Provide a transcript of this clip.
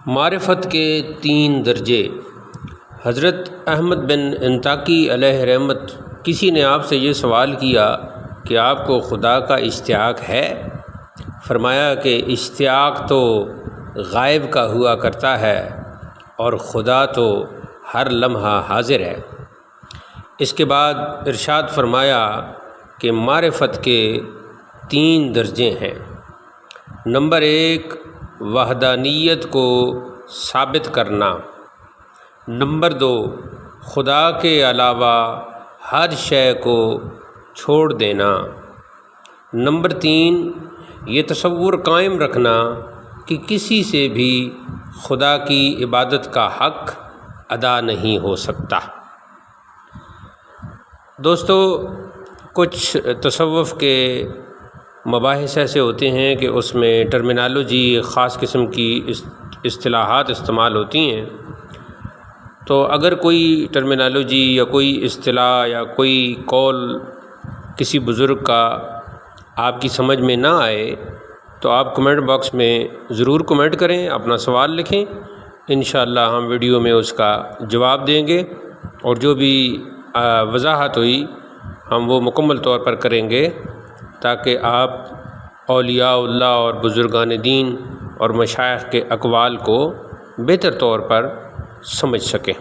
معرفت کے 3 درجے۔ حضرت احمد بن انطاکی علیہ رحمت کسی نے آپ سے یہ سوال کیا کہ آپ کو خدا کا اشتیاق ہے؟ فرمایا کہ اشتیاق تو غائب کا ہوا کرتا ہے اور خدا تو ہر لمحہ حاضر ہے۔ اس کے بعد ارشاد فرمایا کہ معرفت کے 3 درجے ہیں۔ نمبر 1، وحدانیت کو ثابت کرنا۔ نمبر 2، خدا کے علاوہ ہر شے کو چھوڑ دینا۔ نمبر 3، یہ تصور قائم رکھنا کہ کسی سے بھی خدا کی عبادت کا حق ادا نہیں ہو سکتا۔ دوستو، کچھ تصوف کے مباحث ایسے ہوتے ہیں کہ اس میں ٹرمینالوجی خاص قسم کی اصطلاحات استعمال ہوتی ہیں، تو اگر کوئی ٹرمینالوجی یا کوئی اصطلاح یا کوئی قول کسی بزرگ کا آپ کی سمجھ میں نہ آئے تو آپ کمنٹ باکس میں ضرور کمنٹ کریں، اپنا سوال لکھیں، انشاءاللہ ہم ویڈیو میں اس کا جواب دیں گے، اور جو بھی وضاحت ہوئی ہم وہ مکمل طور پر کریں گے تاکہ آپ اولیاء اللہ اور بزرگان دین اور مشائخ کے اقوال کو بہتر طور پر سمجھ سکیں۔